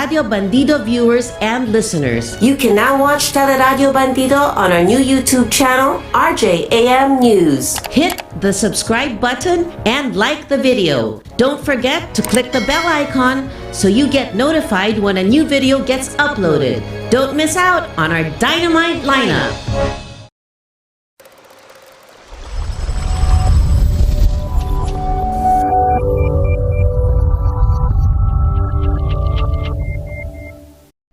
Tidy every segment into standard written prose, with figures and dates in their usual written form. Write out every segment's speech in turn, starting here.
Radio Bandido viewers and listeners. You can now watch Teleradio Bandido on our new YouTube channel, RJAM News. Hit the subscribe button and like the video. Don't forget to click the bell icon so you get notified when a new video gets uploaded. Don't miss out on our dynamite lineup.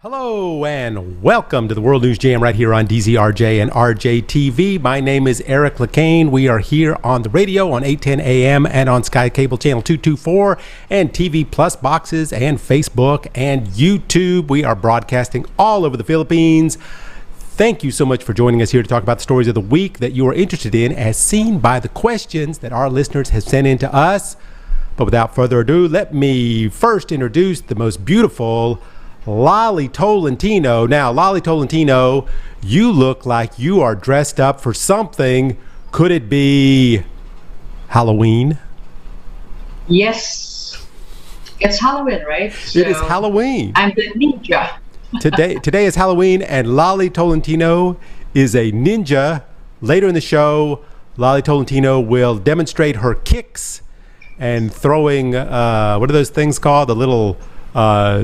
Hello and welcome to the World News Jam right here on DZRJ and RJTV. My name is Eric Lecain. We are here on the radio on 810 AM and on Sky Cable Channel 224 and TV Plus boxes and Facebook and YouTube. We are broadcasting all over the Philippines. Thank you so much for joining us here to talk about the stories of the week that you are interested in as seen by the questions that our listeners have sent in to us. But without further ado, let me first introduce the most beautiful Lalie Tolentino. Now, Lalie Tolentino, you look like you are dressed up for something. Could it be Halloween? Yes. It's Halloween, right? It is Halloween. I'm the ninja. Today is Halloween, and Lalie Tolentino is a ninja. Later in the show, Lalie Tolentino will demonstrate her kicks and throwing, what are those things called? The little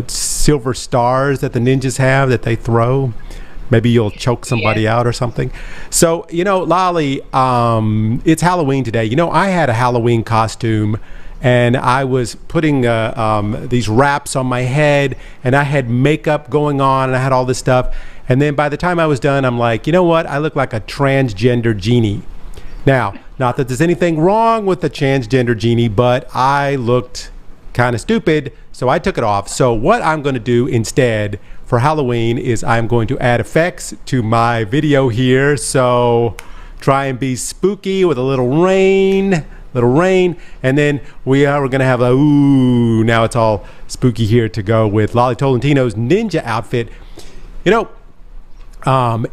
silver stars that the ninjas have that they throw. Maybe you'll choke somebody out or something. So, Lalie, it's Halloween today. I had a Halloween costume and I was putting these wraps on my head and I had makeup going on and I had all this stuff. And then by the time I was done, I'm like, you know what? I look like a transgender genie. Now, not that there's anything wrong with the transgender genie, but I looked kind of stupid, so I took it off. So what I'm going to do instead for Halloween is I'm going to add effects to my video here. So try and be spooky with a little rain, and then we're going to have a ooh. Now it's all spooky here to go with Lalie Tolentino's ninja outfit. It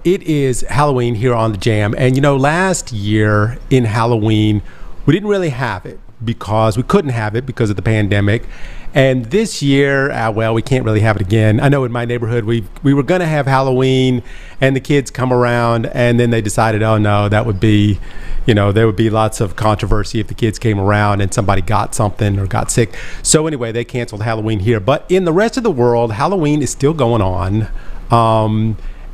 is Halloween here on the Jam, and last year in Halloween we didn't really have it because we couldn't have it because of the pandemic. And this year, we can't really have it again. I know in my neighborhood, we were going to have Halloween and the kids come around and then they decided, oh no, that would be, there would be lots of controversy if the kids came around and somebody got something or got sick. So anyway, they canceled Halloween here. But in the rest of the world, Halloween is still going on.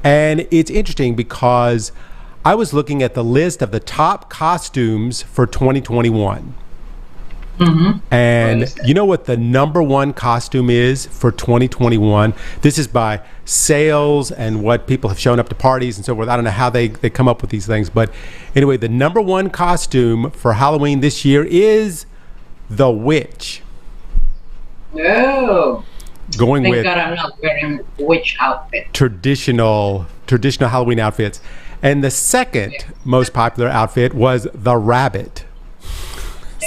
And it's interesting because I was looking at the list of the top costumes for 2021. Mm-hmm. And you know what the number one costume is for 2021? This is by sales and what people have shown up to parties and so forth. I don't know how they come up with these things. But anyway, the number one costume for Halloween this year is the witch. Oh. Thank God I'm not wearing witch outfit. Traditional Halloween outfits. And the second most popular outfit was the rabbit.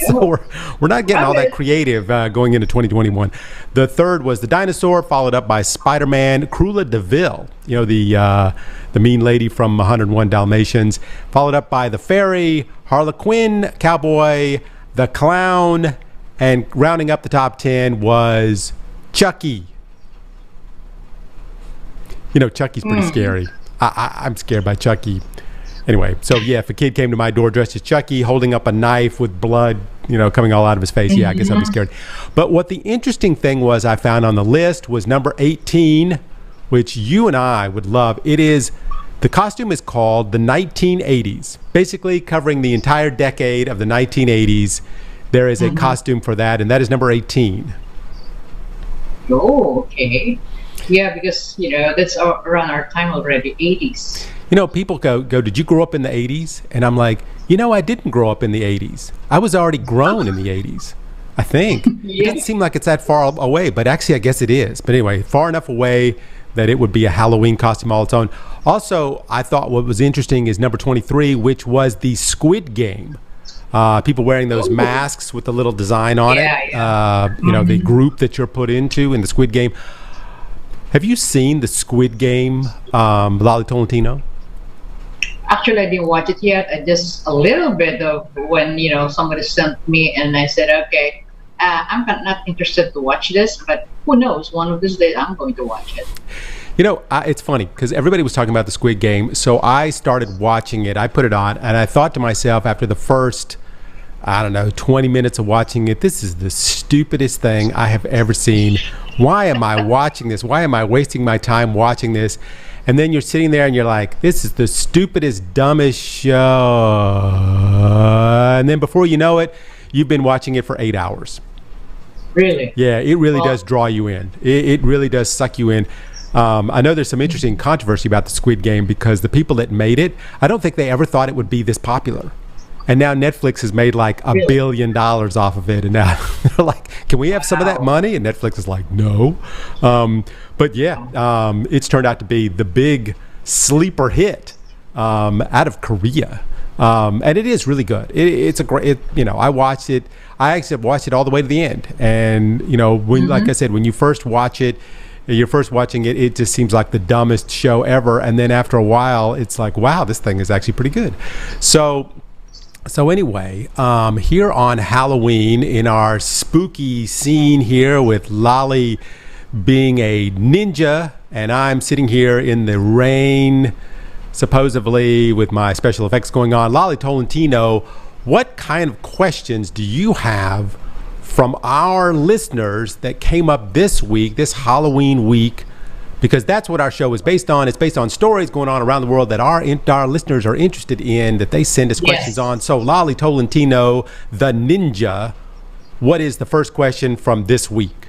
So we're not getting all that creative going into 2021. The third was the dinosaur, followed up by Spider-Man, Cruella de Vil, the mean lady from 101 Dalmatians, followed up by the fairy, Harlequin, cowboy, the clown, and rounding up the top 10 was Chucky. Chucky's pretty scary. I'm scared by Chucky. Anyway, so yeah, if a kid came to my door dressed as Chucky, holding up a knife with blood, coming all out of his face, yeah, I guess I'd be scared. But what the interesting thing was I found on the list was number 18, which you and I would love. The costume is called the 1980s, basically covering the entire decade of the 1980s. There is a costume for that, and that is number 18. Oh, okay. Yeah, because, that's around our time already, 80s. People go, did you grow up in the 80s? And I'm like, I didn't grow up in the 80s. I was already grown in the 80s, I think. Yeah. It doesn't seem like it's that far away, but actually I guess it is. But anyway, far enough away that it would be a Halloween costume all its own. Also, I thought what was interesting is number 23, which was the Squid Game. People wearing those masks with the little design on it. Yeah. The group that you're put into in the Squid Game. Have you seen the Squid Game, Lalie Tolentino? Actually, I didn't watch it yet. I just a little bit of when somebody sent me, and I said, okay, not interested to watch this, but who knows? One of these days, I'm going to watch it. It's funny because everybody was talking about the Squid Game, so I started watching it. I put it on, and I thought to myself after the first, 20 minutes of watching it, this is the stupidest thing I have ever seen. Why am I watching this? Why am I wasting my time watching this? And then you're sitting there and you're like, this is the stupidest, dumbest show. And then before you know it, you've been watching it for 8 hours. Really? Yeah, it really does draw you in. It really does suck you in. I know there's some interesting controversy about the Squid Game because the people that made it, I don't think they ever thought it would be this popular. And now Netflix has made like $1 billion off of it. And now they're like, can we have some of that money? And Netflix is like, no. But yeah, it's turned out to be the big sleeper hit out of Korea. And it is really good. It's a great, I watched it. I actually watched it all the way to the end. And, when, like I said, when you first watch it, you're first watching it, it just seems like the dumbest show ever. And then after a while, it's like, wow, this thing is actually pretty good. So anyway, here on Halloween, in our spooky scene here with Lalie being a ninja, and I'm sitting here in the rain, supposedly with my special effects going on. Lalie Tolentino, what kind of questions do you have from our listeners that came up this week, this Halloween week? Because that's what our show is based on. It's based on stories going on around the world that our listeners are interested in, that they send us questions on. So Lalie Tolentino, the ninja, what is the first question from this week?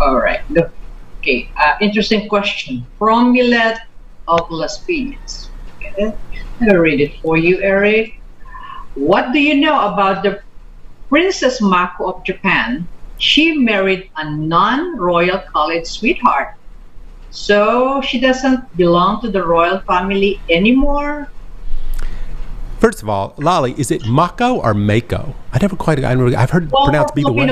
All right. Okay. Interesting question from Millet of Las Vegas. Okay. I'll read it for you, Eric. What do you know about the Princess Mako of Japan? She married a non-royal college sweetheart. So she doesn't belong to the royal family anymore? First of all, Lalie, is it Mako or Mako? I've heard it pronounced either way.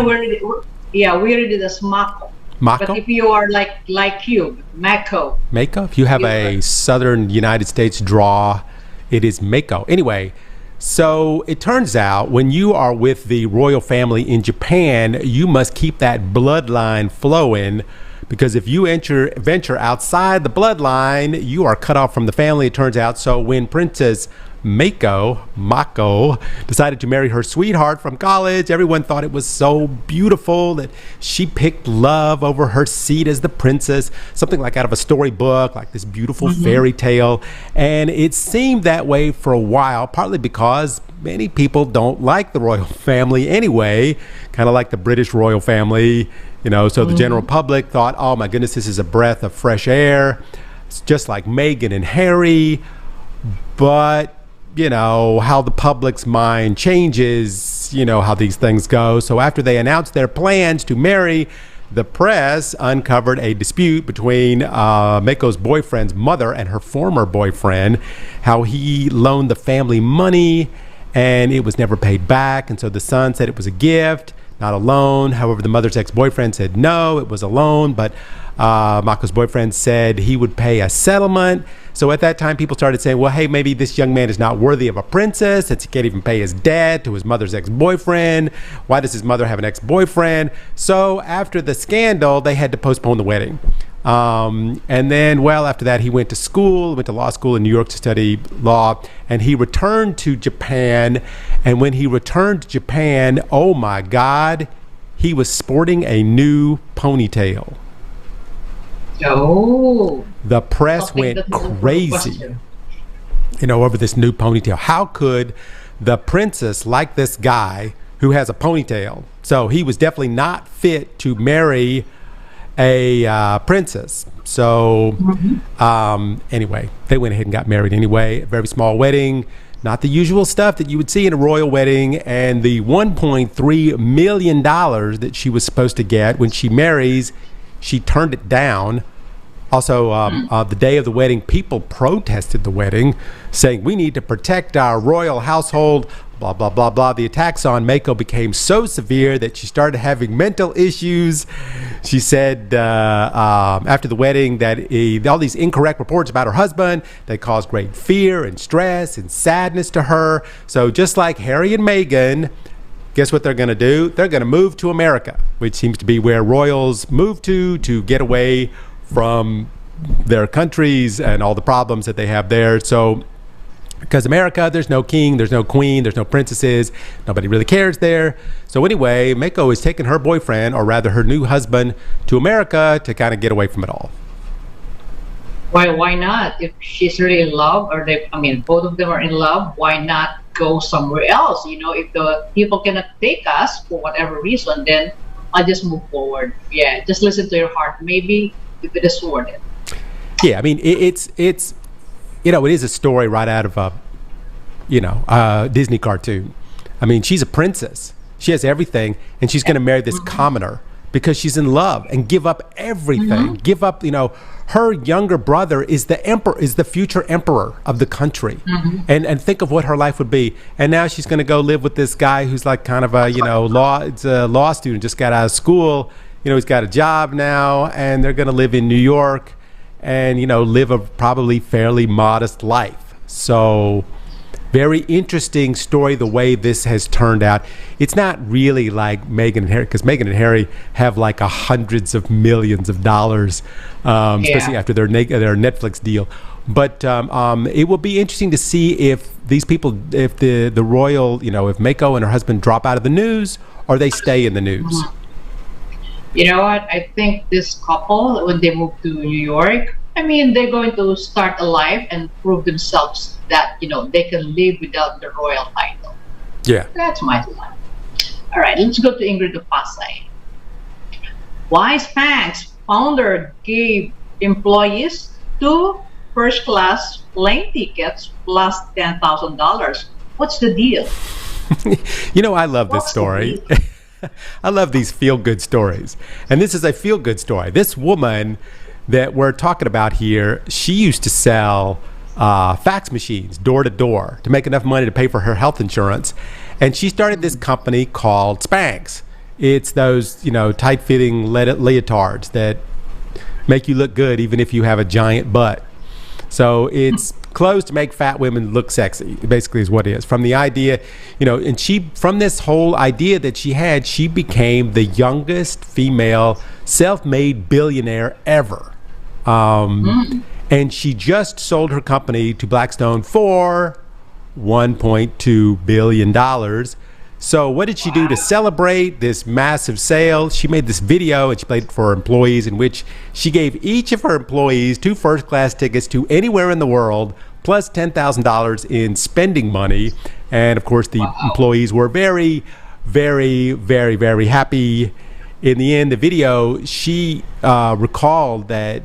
We read it as Mako. Mako? But if you are like you, Mako. Mako? If you have a southern United States draw, it is Mako. Anyway, so it turns out when you are with the royal family in Japan, you must keep that bloodline flowing, because if you venture outside the bloodline, you are cut off from the family, it turns out. So when Princess Mako decided to marry her sweetheart from college, everyone thought it was so beautiful that she picked love over her seat as the princess, something like out of a storybook, like this beautiful fairy tale. And it seemed that way for a while, partly because many people don't like the royal family anyway, kind of like the British royal family. So the general public thought, oh my goodness, this is a breath of fresh air. It's just like Meghan and Harry. But, how the public's mind changes, how these things go. So after they announced their plans to marry, the press uncovered a dispute between Mako's boyfriend's mother and her former boyfriend, how he loaned the family money and it was never paid back. And so the son said it was a gift, not a loan. However, the mother's ex-boyfriend said no, it was a loan, but Mako's boyfriend said he would pay a settlement. So at that time, people started saying, well, hey, maybe this young man is not worthy of a princess since he can't even pay his debt to his mother's ex-boyfriend. Why does his mother have an ex-boyfriend? So after the scandal, they had to postpone the wedding. And then, after that, he went to law school in New York to study law, and he returned to Japan. And when he returned to Japan, oh my God, he was sporting a new ponytail. Oh. The press went crazy, over this new ponytail. How could the princess like this guy who has a ponytail? So he was definitely not fit to marry a princess. So anyway, they went ahead and got married anyway. A very small wedding, not the usual stuff that you would see in a royal wedding. And the $1.3 million that she was supposed to get when she marries, she turned it down. Also, the day of the wedding, people protested the wedding, saying we need to protect our royal household, blah, blah, blah, blah. The attacks on Mako became so severe that she started having mental issues. She said after the wedding that all these incorrect reports about her husband, they caused great fear and stress and sadness to her. So just like Harry and Meghan, guess what they're going to do? They're going to move to America, which seems to be where royals move to get away from their countries and all the problems that they have there. So, because America, there's no king, there's no queen, there's no princesses, nobody really cares there. So anyway, Mako is taking her boyfriend, or rather her new husband, to America to kind of get away from it all. Why not? If she's really in love, or both of them are in love, why not go somewhere else? If the people cannot take us for whatever reason, then I'll just move forward. Yeah, just listen to your heart. Maybe if it is worth it. Yeah, I mean, it's it is a story right out of a Disney cartoon. I mean, she's a princess. She has everything, and she's going to marry this commoner because she's in love and give up everything. Give up, her younger brother is the future emperor of the country. And think of what her life would be. And now she's going to go live with this guy who's like kind of a, law student, just got out of school. He's got a job now, and they're going to live in New York and, live a probably fairly modest life. So very interesting story, the way this has turned out. It's not really like Meghan and Harry, because Meghan and Harry have like hundreds of millions of dollars, especially after their Netflix deal. But it will be interesting to see if these people, if the royal, if Mako and her husband drop out of the news, or they stay in the news. You know what? I think this couple, when they move to New York, they're going to start a life and prove themselves that, they can live without the royal title. Yeah. That's my thought. All right, let's go to Ingrid of Pasay. Why Spanx founder gave employees 2 first-class plane tickets plus $10,000. What's the deal? I love this story. I love these feel-good stories. And this is a feel-good story. This woman that we're talking about here, she used to sell fax machines door to door to make enough money to pay for her health insurance. And she started this company called Spanx. It's those, tight-fitting leotards that make you look good even if you have a giant butt. So it's clothes to make fat women look sexy, basically, is what it is. From the idea, and from this whole idea that she had, she became the youngest female self-made billionaire ever. And she just sold her company to Blackstone for $1.2 billion. So what did she do to celebrate this massive sale? She made this video, and she played it for her employees, in which she gave each of her employees 2 first-class tickets to anywhere in the world, plus $10,000 in spending money. And of course, the employees were very, very, very, very happy. In the end, the video, she recalled that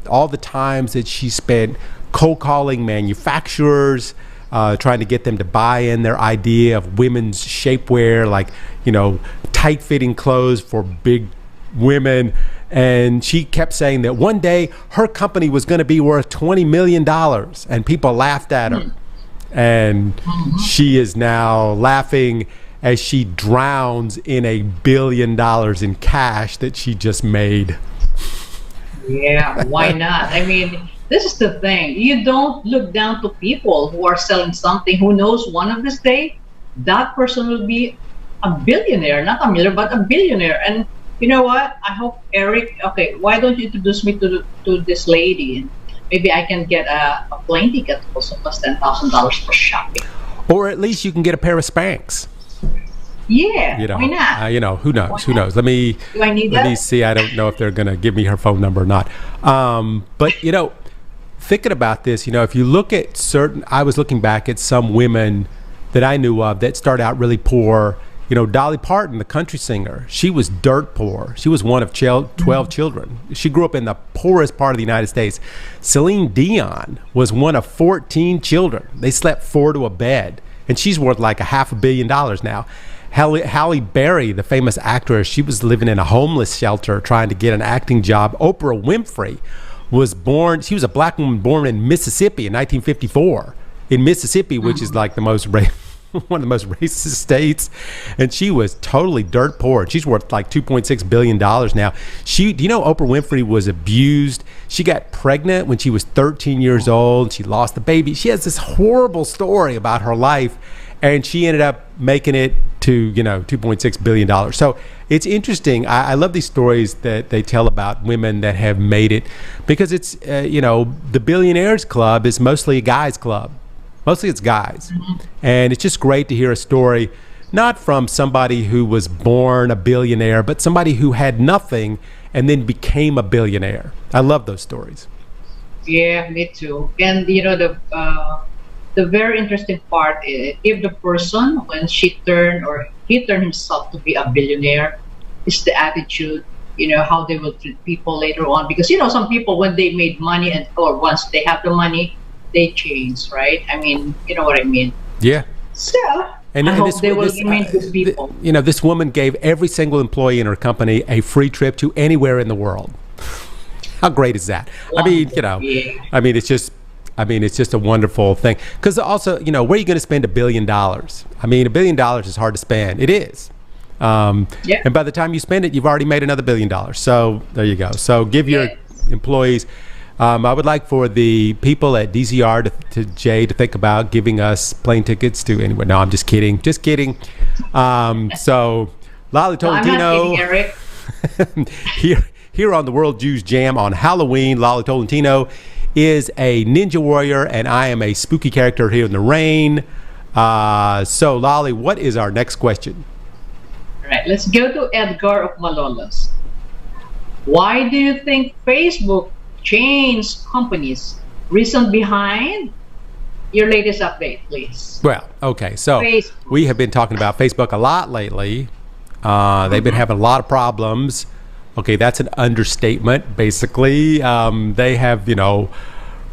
all the times that she spent cold calling manufacturers, trying to get them to buy in their idea of women's shapewear, like, tight-fitting clothes for big women. And she kept saying that one day her company was going to be worth $20 million, and people laughed at her. And she is now laughing as she drowns in $1 billion in cash that she just made. Yeah, why not? This is the thing. You don't look down to people who are selling something. Who knows, one of this day, that person will be a billionaire, not a millionaire, but a billionaire. And you know what? I hope Eric, why don't you introduce me to this lady? Maybe I can get a plane ticket also plus $10,000 for shopping. Or at least you can get a pair of Spanx. Yeah, why not? Who knows? Who knows? Let me see. I don't know if they're going to give me her phone number or not. But, thinking about this, if you look at I was looking back at some women that I knew of that started out really poor. Dolly Parton, the country singer, she was dirt poor. She was one of 12 children. She grew up in the poorest part of the United States. Celine Dion was one of 14 children. They slept 4 to a bed, and she's worth like $500 million now. Halle Berry, the famous actress, she was living in a homeless shelter trying to get an acting job. Oprah Winfrey she was a black woman born in Mississippi in 1954. In Mississippi, which is like one of the most racist states, and she was totally dirt poor. She's worth like $2.6 billion now. Do you know Oprah Winfrey was abused? She got pregnant when she was 13 years old. She lost the baby. She has this horrible story about her life, and she ended up making it to $2.6 billion. So it's interesting. I love these stories that they tell about women that have made it, because it's the Billionaires Club is mostly a guys club. Mostly it's guys. And it's just great to hear a story, not from somebody who was born a billionaire, but somebody who had nothing and then became a billionaire. I love those stories. Yeah, me too. And the very interesting part is, if the person, when he turned himself to be a billionaire, is the attitude, how they will treat people later on. Because some people, when they made money or once they have the money, they change, right? I mean, you know what I mean? Yeah. So I hope they will remain good people. This woman gave every single employee in her company a free trip to anywhere in the world. How great is that? It's just a wonderful thing. Because also, where are you going to spend $1 billion? $1 billion is hard to spend. It is. And by the time you spend it, you've already made another $1 billion. So there you go. So give your employees. I would like for the people at DCR to think about giving us plane tickets to anywhere. No, I'm just kidding. Just kidding. So Lalie Tolentino. I'm not kidding, Eric. Here on the World Jews Jam on Halloween, Lalie Tolentino is a ninja warrior, and I am a spooky character here in the rain. So Lalie, what is our next question? All right, let's go to Edgar of Malolos. Why do you think Facebook changed companies? Reason behind? Your latest update, please. Well, okay, so Facebook. We have been talking about Facebook a lot lately. They've been having a lot of problems. Okay, that's an understatement. Basically, they have,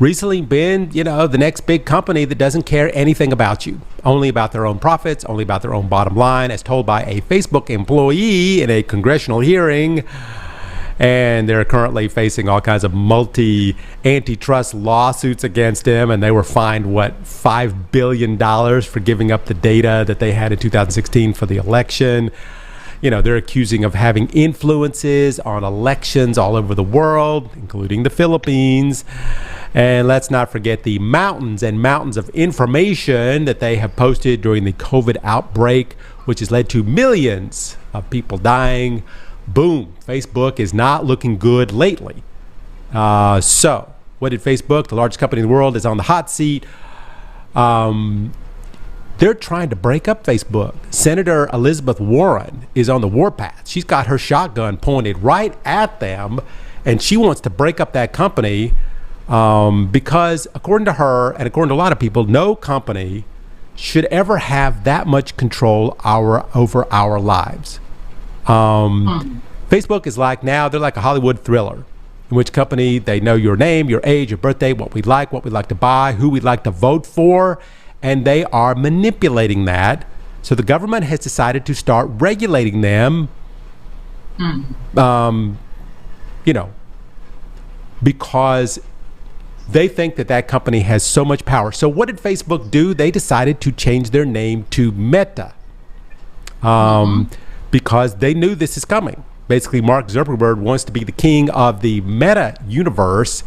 recently been, the next big company that doesn't care anything about you, only about their own profits, only about their own bottom line, as told by a Facebook employee in a congressional hearing. And they're currently facing all kinds of antitrust lawsuits against him. And they were fined, $5 billion for giving up the data that they had in 2016 for the election. They're accusing of having influences on elections all over the world, including the Philippines. And let's not forget the mountains and mountains of information that they have posted during the COVID outbreak, which has led to millions of people dying. Boom, Facebook is not looking good lately. So what did Facebook, the largest company in the world, is on the hot seat. They're trying to break up Facebook. Senator Elizabeth Warren is on the warpath. She's got her shotgun pointed right at them, and she wants to break up that company because, according to her and according to a lot of people, no company should ever have that much control over our lives. Facebook is like, now they're like a Hollywood thriller, in which company they know your name, your age, your birthday, what we like to buy, who we'd like to vote for. And they are manipulating that. So the government has decided to start regulating them, because they think that company has so much power. So what did Facebook do? They decided to change their name to Meta, because they knew this is coming. Basically, Mark Zuckerberg wants to be the king of the Meta universe,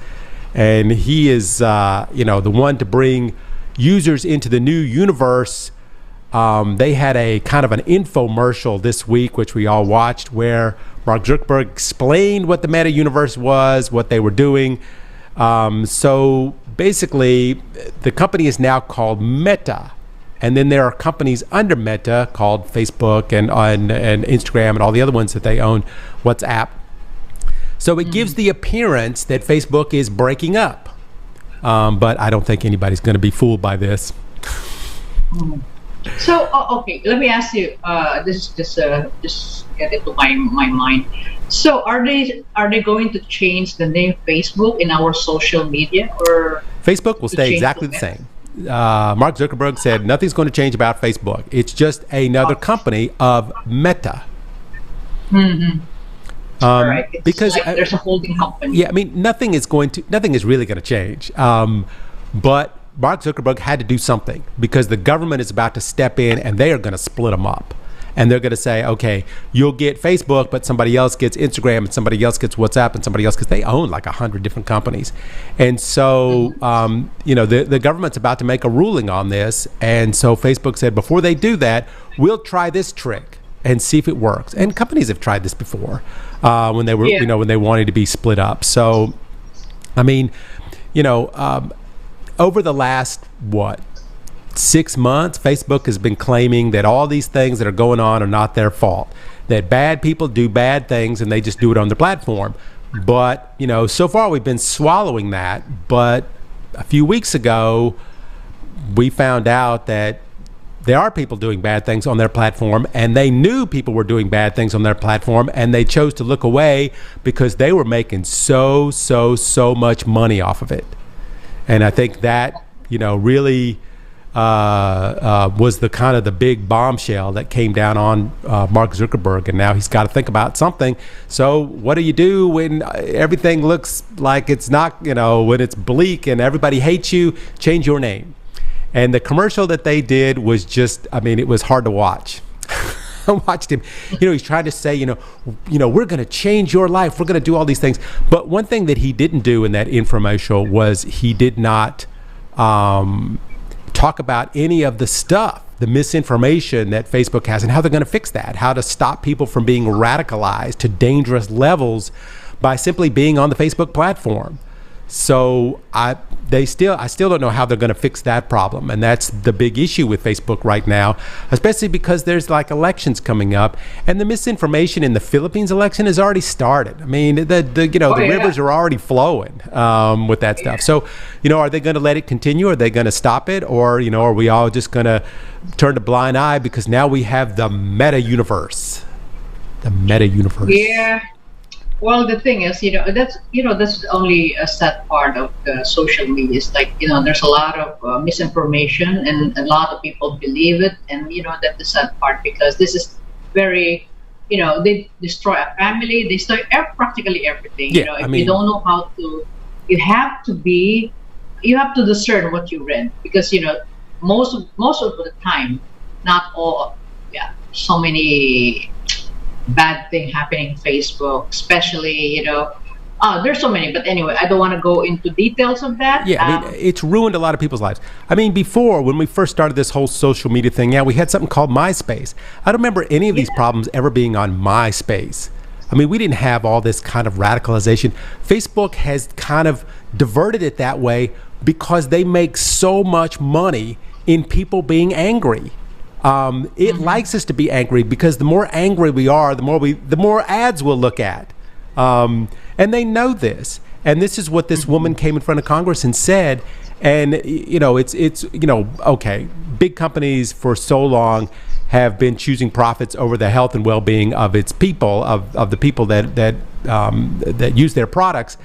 and he is, the one to bring users into the new universe. They had a kind of an infomercial this week, which we all watched, where Mark Zuckerberg explained what the meta universe was, what they were doing. So basically, the company is now called Meta. And then there are companies under Meta called Facebook and Instagram and all the other ones that they own, WhatsApp. So it gives the appearance that Facebook is breaking up. But I don't think anybody's going to be fooled by this. So, okay, let me ask you. This is just get into my mind. So, are they going to change the name Facebook in our social media, or Facebook will stay exactly the same? Mark Zuckerberg said nothing's going to change about Facebook. It's just another company of Meta. All right. Because like there's a holding company. Yeah, nothing is really going to change. But Mark Zuckerberg had to do something because the government is about to step in and they are going to split them up. And they're going to say, okay, you'll get Facebook, but somebody else gets Instagram, and somebody else gets WhatsApp, and somebody else, because they own like 100 different companies. And so, the government's about to make a ruling on this. And so Facebook said, before they do that, we'll try this trick and see if it works. And companies have tried this before when they were, when they wanted to be split up. So, I mean, over the last, 6 months, Facebook has been claiming that all these things that are going on are not their fault, that bad people do bad things and they just do it on their platform. But, so far we've been swallowing that. But a few weeks ago, we found out that there are people doing bad things on their platform, and they knew people were doing bad things on their platform, and they chose to look away because they were making so much money off of it. And I think that, really was the kind of the big bombshell that came down on Mark Zuckerberg, and now he's got to think about something. So what do you do when everything looks like it's not, when it's bleak and everybody hates you? Change your name. And the commercial that they did was just, it was hard to watch. I watched him, he's trying to say, we're going to change your life. We're going to do all these things. But one thing that he didn't do in that infomercial was he did not talk about any of the stuff, the misinformation that Facebook has, and how they're going to fix that, how to stop people from being radicalized to dangerous levels by simply being on the Facebook platform. So I still don't know how they're going to fix that problem, and that's the big issue with Facebook right now, especially because there's like elections coming up, and the misinformation in the Philippines election has already started. The rivers are already flowing with that stuff. So, are they going to let it continue? Are they going to stop it, or are we all just going to turn a blind eye because now we have the meta universe? The meta universe. Yeah. Well, the thing is, that's only a sad part of the social media. It's like, there's a lot of misinformation, and a lot of people believe it. And, that's the sad part, because this is very, they destroy a family, they destroy practically everything. Yeah, if you don't know how to, you have to discern what you read, because, most of the time, not all, so many bad thing happening on Facebook, especially, there's so many, but anyway, I don't want to go into details of that. It's ruined a lot of people's lives. Before, when we first started this whole social media thing, we had something called MySpace. I don't remember any of these problems ever being on MySpace. We didn't have all this kind of radicalization. Facebook has kind of diverted it that way because they make so much money in people being angry. It likes us to be angry, because the more angry we are, the more ads we'll look at. And they know this. And this is what this woman came in front of Congress and said. And, okay, big companies for so long have been choosing profits over the health and well-being of its people, of the people that use their products.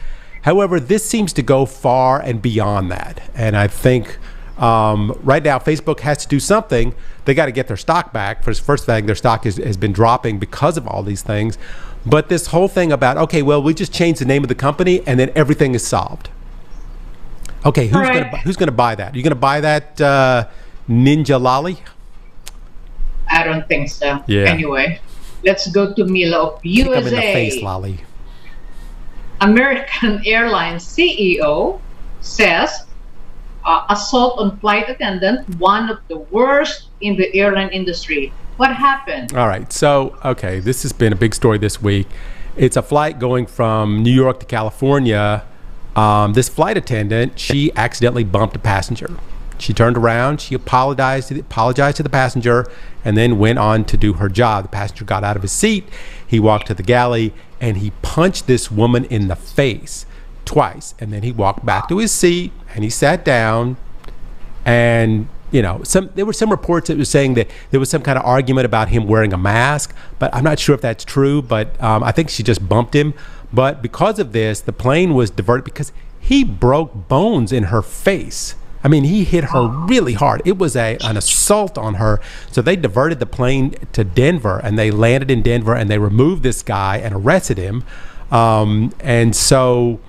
However, this seems to go far and beyond that. And I think right now Facebook has to do something. They got to get their stock back. First thing, their stock has been dropping because of all these things. But this whole thing about, okay, well, we just changed the name of the company and then everything is solved. Okay, who's going to buy that? Are you going to buy that Ninja Lalie? I don't think so. Yeah. Anyway, let's go to Mila of USA. Kick 'em in the face, Lalie. American Airlines CEO says assault on flight attendant, one of the worst in the airline industry. What happened? All right. So, okay, this has been a big story this week. It's a flight going from New York to California. This flight attendant, she accidentally bumped a passenger. She turned around, she apologized to the passenger, and then went on to do her job. The passenger got out of his seat. He walked to the galley, and he punched this woman in the face twice. And then he walked back to his seat, and he sat down. And there were some reports that were saying that there was some kind of argument about him wearing a mask, but I'm not sure if that's true. But I think she just bumped him. But because of this, the plane was diverted because he broke bones in her face. He hit her really hard. It was an assault on her. So they diverted the plane to Denver, and they landed in Denver, and they removed this guy and arrested him. And so,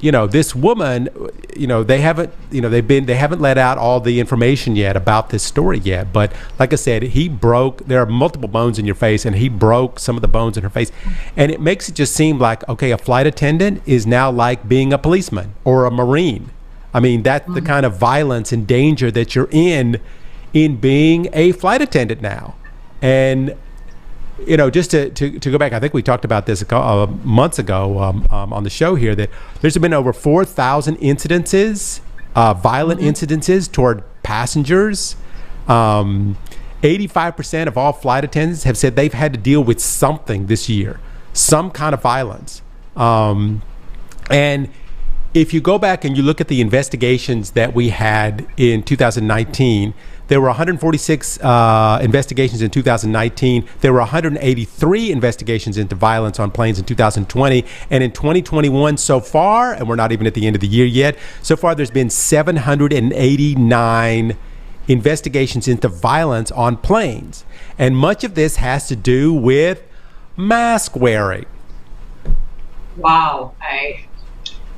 this woman, they haven't let out all the information yet about this story yet. But like I said, there are multiple bones in your face, and he broke some of the bones in her face. And it makes it just seem like, okay, a flight attendant is now like being a policeman or a Marine. I mean, that's the kind of violence and danger that you're in being a flight attendant now. And just to go back, I think we talked about this months ago on the show here, that there's been over 4,000 incidences, violent incidences toward passengers. 85% of all flight attendants have said they've had to deal with something this year, some kind of violence. And if you go back and you look at the investigations that we had in 2019, there were 146 investigations in 2019. There were 183 investigations into violence on planes in 2020. And in 2021 so far, and we're not even at the end of the year yet, so far there's been 789 investigations into violence on planes. And much of this has to do with mask wearing. Wow.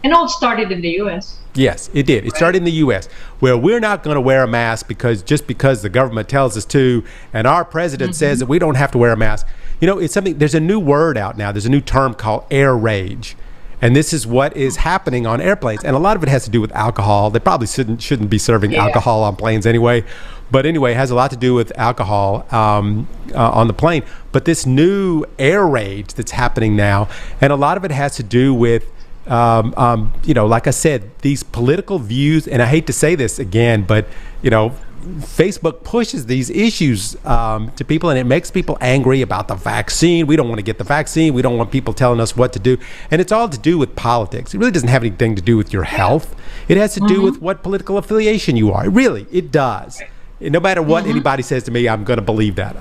It all started in the U.S. Yes, it did. It started in the U.S., where we're not going to wear a mask because the government tells us to, and our president says that we don't have to wear a mask. It's something. There's a new word out now. There's a new term called air rage, and this is what is happening on airplanes. And a lot of it has to do with alcohol. They probably shouldn't be serving alcohol on planes anyway. But anyway, it has a lot to do with alcohol on the plane. But this new air rage that's happening now, and a lot of it has to do with like I said, these political views, and I hate to say this again, but Facebook pushes these issues to people, and it makes people angry about the vaccine. We don't want to get the vaccine. We don't want people telling us what to do. And it's all to do with politics. It really doesn't have anything to do with your health. It has to do with what political affiliation you are. It does. No matter what anybody says to me, I'm going to believe that.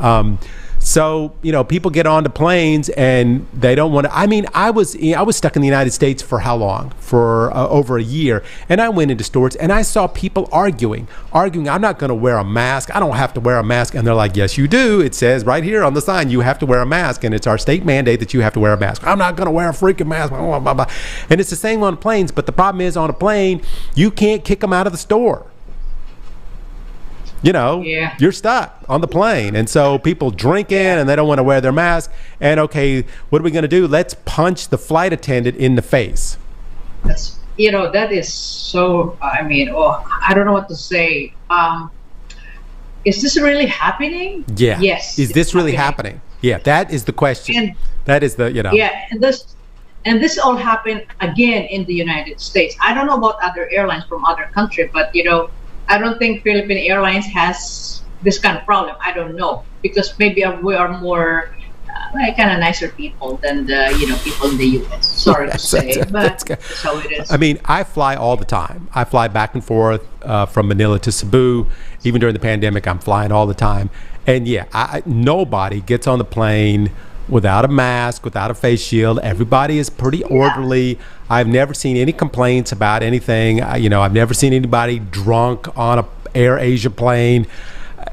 So, people get onto planes and they don't want to. I mean, I was stuck in the United States for how long? For over a year. And I went into stores and I saw people arguing, I'm not going to wear a mask. I don't have to wear a mask. And they're like, yes, you do. It says right here on the sign, you have to wear a mask. And it's our state mandate that you have to wear a mask. I'm not going to wear a freaking mask. Blah, blah, blah. And it's the same on planes. But the problem is, on a plane, you can't kick them out of the store. You're stuck on the plane. And so people drink in and they don't want to wear their mask. And okay, what are we going to do? Let's punch the flight attendant in the face. That's, that is so, I don't know what to say. Is this really happening? Yeah. Yes. Is this really happening? Yeah, that is the question. And that is the, Yeah, and this all happened again in the United States. I don't know about other airlines from other countries, but I don't think Philippine Airlines has this kind of problem. I don't know, because maybe we are more kind of nicer people than the people in the U.S. Sorry to say, but that's how it is. I mean, I fly all the time. I fly back and forth from Manila to Cebu. Even during the pandemic, I'm flying all the time. And nobody gets on the plane without a mask, without a face shield. Everybody is pretty orderly. I've never seen any complaints about anything. I've never seen anybody drunk on a Air Asia plane,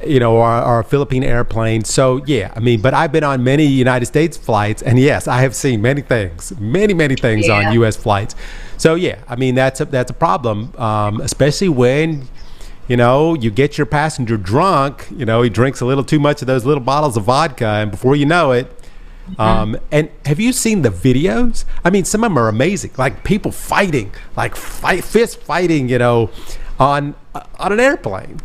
or a Philippine airplane. So but I've been on many United States flights, and yes, I have seen many things on U.S. flights. So that's a problem, especially when you get your passenger drunk. He drinks a little too much of those little bottles of vodka, and before you know it. And have you seen the videos? I mean, some of them are amazing. Like people fighting, fist fighting, on an airplane.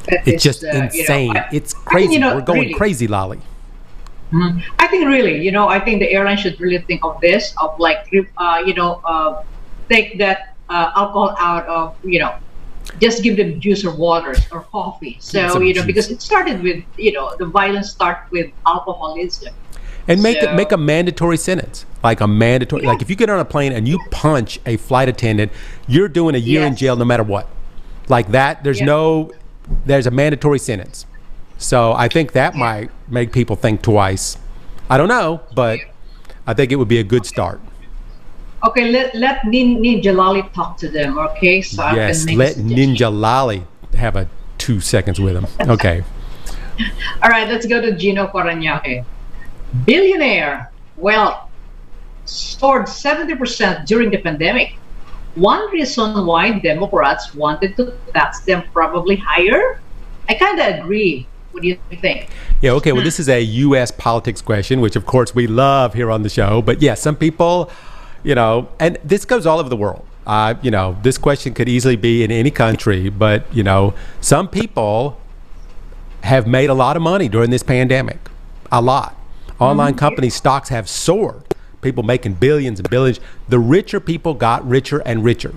It's just insane. It's crazy. We're going really crazy, Lalie. I think really, I think the airline should really think of this, of take that alcohol out of, just give them juice or waters or coffee. So, because it started with, the violence started with alcoholism. And make a mandatory sentence, like if you get on a plane and you punch a flight attendant, you're doing a year in jail no matter what. Like that, there's a mandatory sentence. So I think that might make people think twice. I don't know, but I think it would be a good start. Okay, let Ninja Lalie talk to them, okay? So yes, let Ninja Lalie have 2 seconds with him. Okay. All right, let's go to Gino Paranaque. Billionaire wealth soared 70% during the pandemic. One reason why Democrats wanted to tax them probably higher? I kind of agree. What do you think? Yeah, okay, well, this is a U.S. politics question, which, of course, we love here on the show. But, yeah, some people, and this goes all over the world. This question could easily be in any country. But, some people have made a lot of money during this pandemic. A lot. Online company stocks have soared. People making billions and billions. The richer people got richer and richer.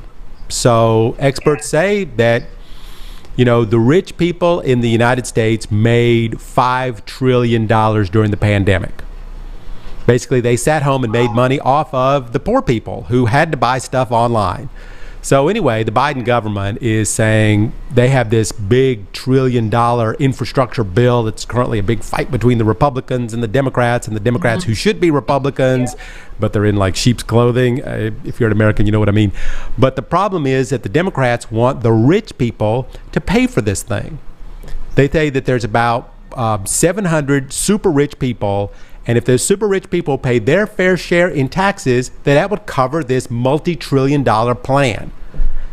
So experts say that, the rich people in the United States made $5 trillion during the pandemic. Basically, they sat home and made money off of the poor people who had to buy stuff online. So anyway, the Biden government is saying they have this big $1 trillion infrastructure bill that's currently a big fight between the Republicans and the Democrats who should be Republicans, but they're in like sheep's clothing. If you're an American, you know what I mean. But the problem is that the Democrats want the rich people to pay for this thing. They say that there's about 700 super rich people, and if those super rich people pay their fair share in taxes, that would cover this multi-trillion-dollar plan.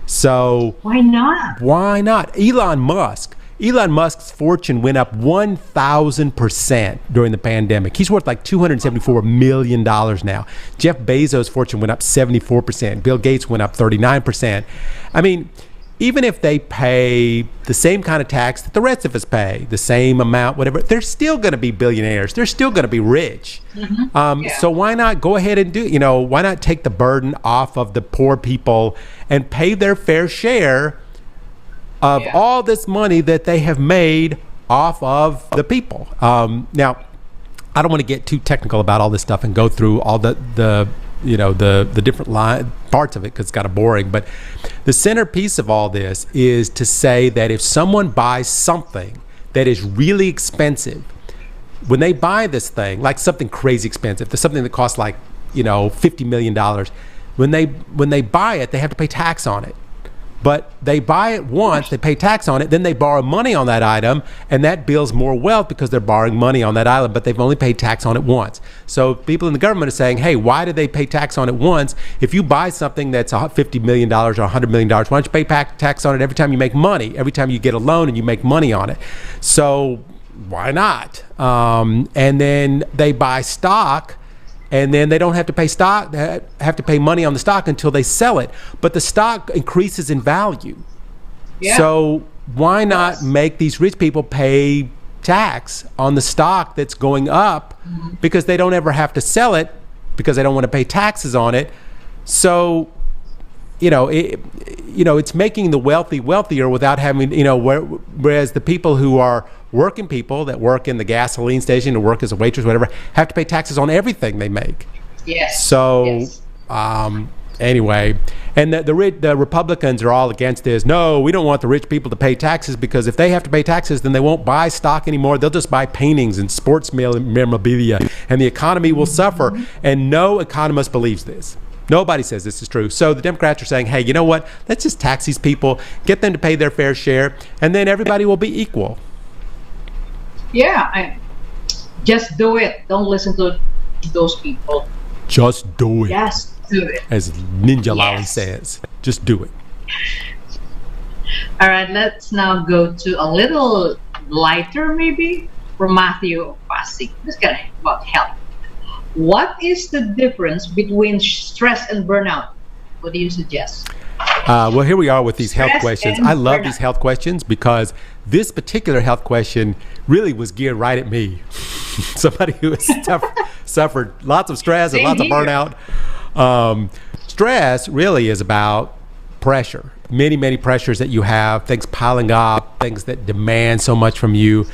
So why not? Why not? Elon Musk's fortune went up 1,000% during the pandemic. He's worth like $274 million now. Jeff Bezos' fortune went up 74%. Bill Gates went up 39%. I mean, even if they pay the same kind of tax that the rest of us pay, the same amount, whatever, they're still going to be billionaires. They're still going to be rich. So why not go ahead and why not take the burden off of the poor people and pay their fair share of all this money that they have made off of the people? Now, I don't want to get too technical about all this stuff and go through all the different parts of it because it's kind of boring. But the centerpiece of all this is to say that if someone buys something that is really expensive, when they buy this thing, like something crazy expensive, there's something that costs like, $50 million, when they buy it, they have to pay tax on it. But they buy it once, they pay tax on it, then they borrow money on that item, and that builds more wealth because they're borrowing money on that item, but they've only paid tax on it once. So people in the government are saying, hey, why do they pay tax on it once? If you buy something that's $50 million or $100 million, why don't you pay tax on it every time you make money, every time you get a loan and you make money on it? So why not? And then they buy stock, and then they don't have to pay stock, they have to pay money on the stock until they sell it. But the stock increases in value. Yeah. So why not make these rich people pay tax on the stock that's going up because they don't ever have to sell it because they don't want to pay taxes on it. So, it's making the wealthy wealthier without having, whereas the people who are working people that work in the gasoline station or work as a waitress, whatever, have to pay taxes on everything they make. Yes. So, anyway, and the Republicans are all against this. No, we don't want the rich people to pay taxes because if they have to pay taxes, then they won't buy stock anymore. They'll just buy paintings and sports memorabilia, and the economy will suffer. And no economist believes this. Nobody says this is true. So the Democrats are saying, hey, you know what? Let's just tax these people, get them to pay their fair share, and then everybody will be equal. Yeah, just do it. Don't listen to those people. Just do it. Just do it. As Ninja Lalie says, just do it. All right, let's now go to a little lighter, maybe, from Matthew Pasig. This guy about health. What is the difference between stress and burnout? What do you suggest? Well, here we are with these health Stress questions. and I love burnout. these health questions because this particular health question really was geared right at me. Somebody who has suffered lots of stress and Same lots of here. burnout. Stress really is about pressure. Many, many pressures that you have, things piling up, things that demand so much from you.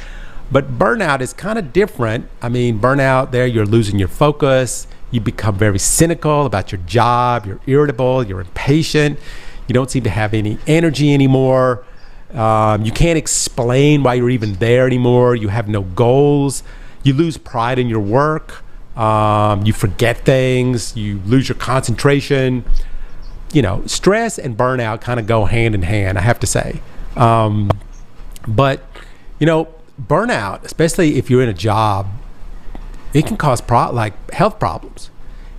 But burnout is kind of different. I mean, burnout there, you're losing your focus. You become very cynical about your job. You're irritable. You're impatient. You don't seem to have any energy anymore. You can't explain why you're even there anymore. You have no goals. You lose pride in your work. You forget things. You lose your concentration. Stress and burnout kind of go hand in hand, I have to say. But burnout, especially if you're in a job, it can cause health problems.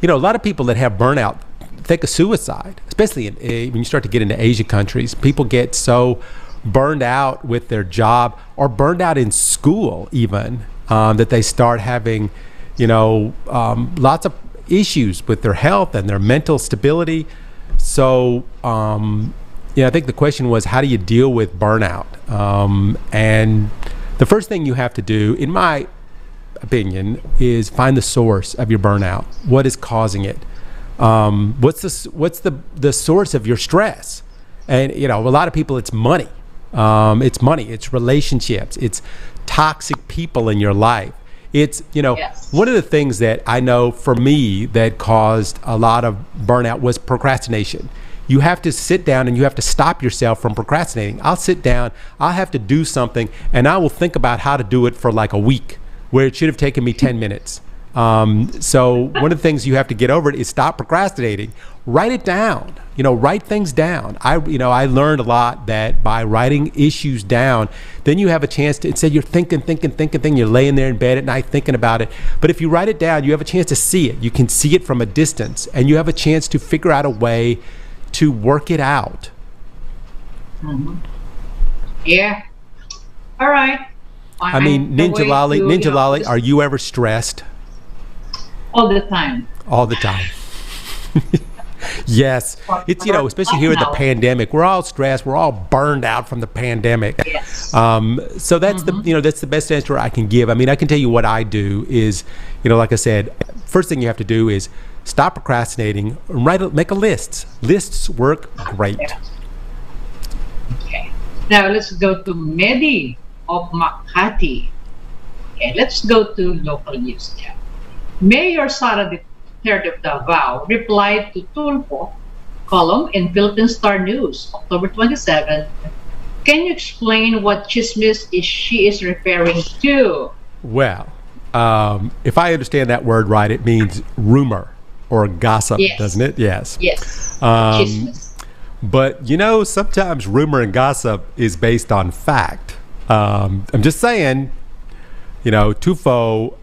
a lot of people that have burnout think of suicide, especially when you start to get into Asian countries. People get so burned out with their job or burned out in school even, that they start having, lots of issues with their health and their mental stability. So, I think the question was, how do you deal with burnout? And the first thing you have to do, in my opinion, is find the source of your burnout. What is causing it? What's the source of your stress? And a lot of people, it's money. It's money. It's relationships. It's toxic people in your life. It's Yes. One of the things that I know for me that caused a lot of burnout was procrastination. You have to sit down and you have to stop yourself from procrastinating. I'll sit down, I'll have to do something, and I will think about how to do it for like a week, where it should have taken me 10 minutes. So one of the things you have to get over it is stop procrastinating. Write it down. Write things down. I learned a lot that by writing issues down, then you have a chance to, instead you're thinking, you're laying there in bed at night thinking about it. But if you write it down, you have a chance to see it. You can see it from a distance, and you have a chance to figure out a way to work it out. Mm-hmm. Yeah. All right. I mean, Ninja Lalie, are you ever stressed? All the time. All the time. Yes. It's, especially here in the pandemic, we're all stressed. We're all burned out from the pandemic. Yes. So that's that's the best answer I can give. I mean, I can tell you what I do is, like I said, first thing you have to do is stop procrastinating, make a list. Lists work great. Okay. Now let's go to Mehdi of Makati. Okay, let's go to local news now. Mayor Sara Duterte of Davao replied to Tulfo column in Philippine Star News, October 27. Can you explain what chismis she is referring to? Well, if I understand that word right, it means rumor or gossip, Yes. doesn't it? Yes. Yes. Chismis. But sometimes rumor and gossip is based on fact. I'm just saying, Tulfo,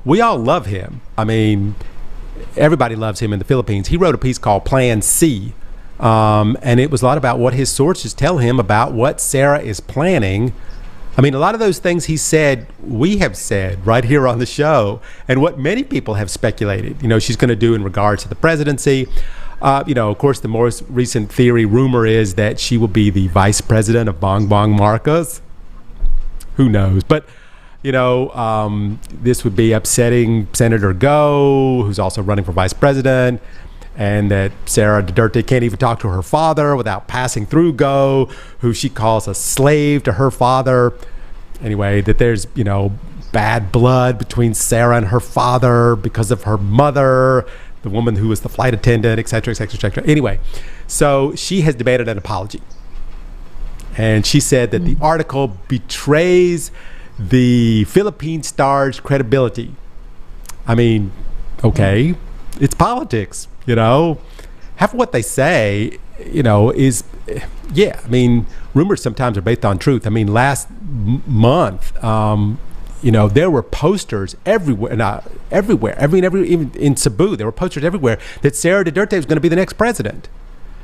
we all love him. I mean, everybody loves him in the Philippines. He wrote a piece called Plan C, and it was a lot about what his sources tell him about what Sarah is planning. I mean, a lot of those things he said, we have said right here on the show, and what many people have speculated, she's going to do in regards to the presidency. Of course, the most recent rumor is that she will be the vice president of Bongbong Marcos. Who knows? But, this would be upsetting Senator Go, who's also running for vice president, and that Sara Duterte can't even talk to her father without passing through Go, who she calls a slave to her father. Anyway, that there's, bad blood between Sarah and her father because of her mother, the woman who was the flight attendant, et cetera, et cetera, et cetera. Anyway, so she has demanded an apology. And she said that the article betrays the Philippine Star's credibility. I mean, okay, it's politics, Half of what they say, is, I mean, rumors sometimes are based on truth. I mean, last month, there were posters everywhere, even in Cebu, there were posters everywhere that Sara Duterte was going to be the next president.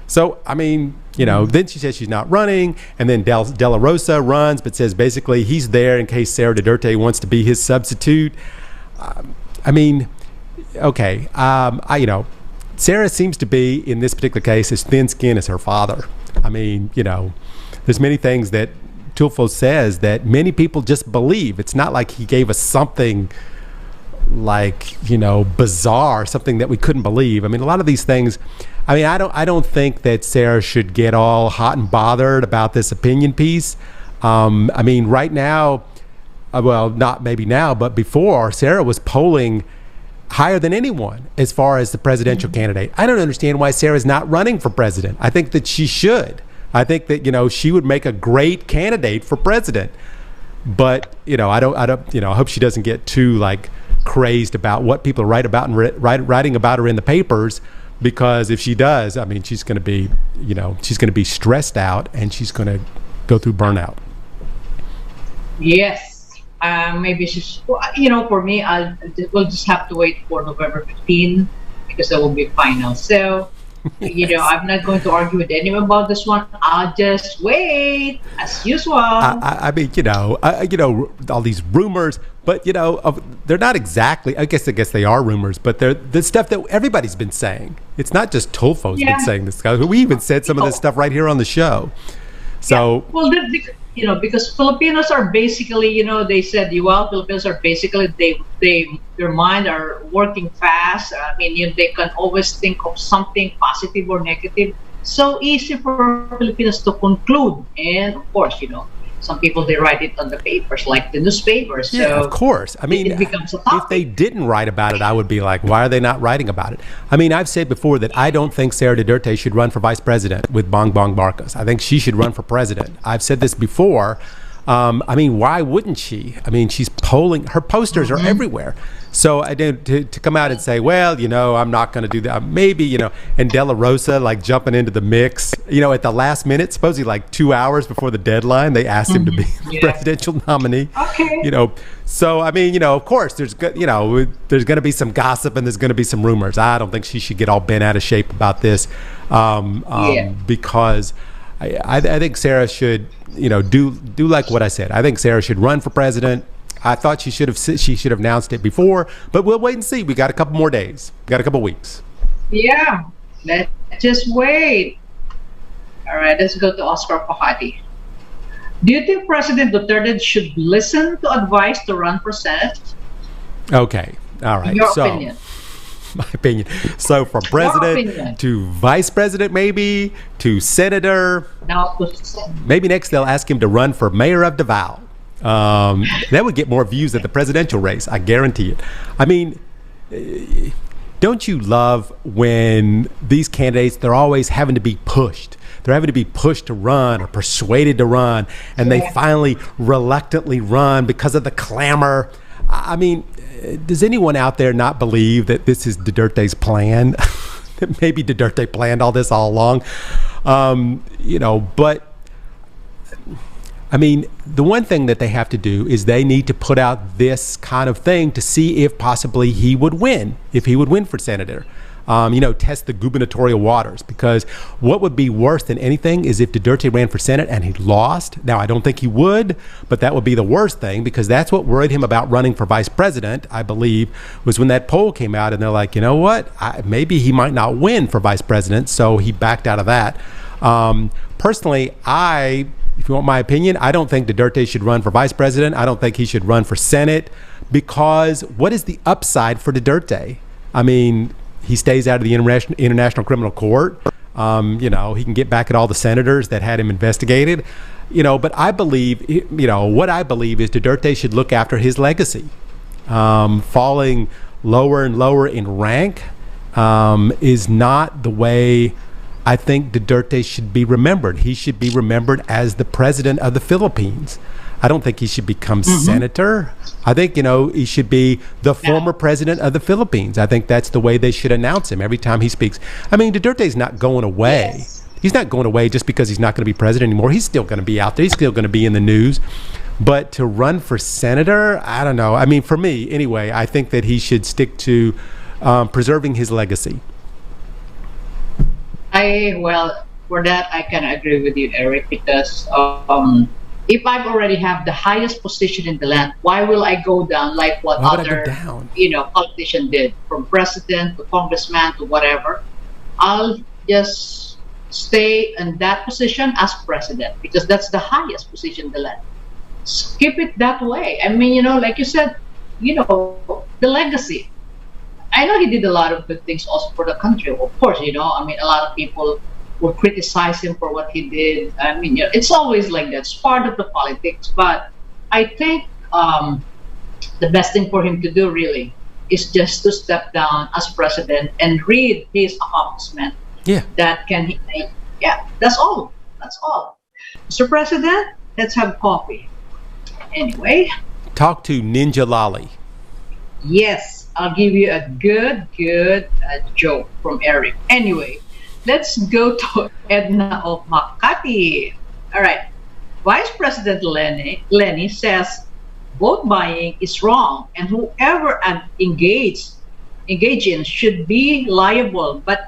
So, I mean, then she says she's not running, and then De La Rosa runs, but says basically he's there in case Sara Duterte wants to be his substitute. I mean, okay, Sarah seems to be, in this particular case, as thin-skinned as her father. I mean, there's many things that Tulfo says that many people just believe. It's not like he gave us something like, bizarre, something that we couldn't believe. I mean, a lot of these things, I mean, I don't think that Sarah should get all hot and bothered about this opinion piece. I mean, right now, well, not maybe now, but before, Sarah was polling higher than anyone as far as the presidential candidate. I don't understand why Sarah's not running for president. I think that she should. I think that, she would make a great candidate for president. But, I hope she doesn't get too crazed about what people write about and writing about her in the papers, because if she does, I mean, she's going to be, she's going to be stressed out and she's going to go through burnout. Yes. Maybe she's, for me, we'll just have to wait for November 15 because that will be final. So, I'm not going to argue with anyone about this one. I'll just wait as usual. I mean, all these rumors, but they're not exactly. I guess they are rumors, but they're the stuff that everybody's been saying. It's not just Tulfo's been saying this. We even said some of this stuff right here on the show. So because Filipinos are basically, they said, Filipinos are basically their mind are working fast. I mean, they can always think of something positive or negative. So easy for Filipinos to conclude, and of course, some people they write it on the papers, like the newspapers. So yeah, of course. I mean, it becomes a topic. If they didn't write about it, I would be like, why are they not writing about it? I mean, I've said before that I don't think Sara Duterte should run for vice president with Bongbong Marcos. I think she should run for president. I've said this before. I mean, why wouldn't she? I mean, she's polling. Her posters are everywhere. So I did to come out and say, well, I'm not going to do that. Maybe, and De La Rosa like jumping into the mix, at the last minute, supposedly like 2 hours before the deadline, they asked him to be the presidential nominee. Okay. So I mean, of course, there's going to be some gossip and there's going to be some rumors. I don't think she should get all bent out of shape about this, because I think Sara should, do like what I said. I think Sara should run for president. I thought she should have announced it before, but we'll wait and see. We got a couple more days. We got a couple weeks. Yeah, let's just wait. All right, let's go to Oscar Pahati. Do you think President Duterte should listen to advice to run for Senate? Okay, all right. Your opinion. My opinion. So from president to vice president, maybe to senator. Now, maybe next they'll ask him to run for mayor of Davao. That would get more views at the presidential race. I guarantee it. I mean, don't you love when these candidates, they're always having to be pushed. They're having to be pushed to run or persuaded to run, and they finally reluctantly run because of the clamor. I mean, does anyone out there not believe that this is Duterte's plan? That maybe Duterte planned all this all along? But I mean, the one thing that they have to do is they need to put out this kind of thing to see if possibly he would win, if he would win for senator. Test the gubernatorial waters, because what would be worse than anything is if Duterte ran for Senate and he lost. Now, I don't think he would, but that would be the worst thing, because that's what worried him about running for vice president, I believe, was when that poll came out and they're like, you know what, maybe he might not win for vice president, so he backed out of that. Personally, if you want my opinion, I don't think Duterte should run for vice president. I don't think he should run for Senate, because what is the upside for Duterte? I mean, he stays out of the International Criminal Court. He can get back at all the senators that had him investigated. But I believe, what I believe is Duterte should look after his legacy. Falling lower and lower in rank is not the way I think Duterte should be remembered. He should be remembered as the president of the Philippines. I don't think he should become senator. I think, he should be the former president of the Philippines. I think that's the way they should announce him every time he speaks. I mean, Duterte's not going away. Yes. He's not going away just because he's not going to be president anymore. He's still going to be out there. He's still going to be in the news. But to run for senator, I don't know. I mean, for me, anyway, I think that he should stick to preserving his legacy. For that, I can agree with you, Eric, because if I already have the highest position in the land, why will I go down like what other politician did, from president to congressman to whatever? I'll just stay in that position as president, because that's the highest position in the land. Keep it that way. I mean, like you said, the legacy. I know he did a lot of good things also for the country, of course. I mean, a lot of people would criticize him for what he did. I mean, it's always like that. It's part of the politics. But I think the best thing for him to do really is just to step down as president and read his accomplishment. Yeah. That can he? Yeah. That's all. That's all. Mr. President, let's have coffee. Anyway. Talk to Ninja Lalie. Yes. I'll give you a good joke from Eric. Anyway, let's go to Edna of Makati. All right. Vice President Lenny says vote buying is wrong, and whoever engage in should be liable. But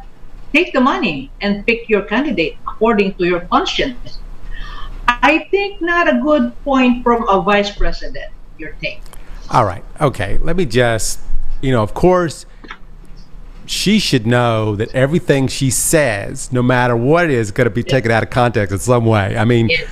take the money and pick your candidate according to your conscience. I think not a good point from a vice president. Your take. All right. Okay. Let me just, of course, she should know that everything she says, no matter what it is, going to be taken out of context in some way. I mean, Yes.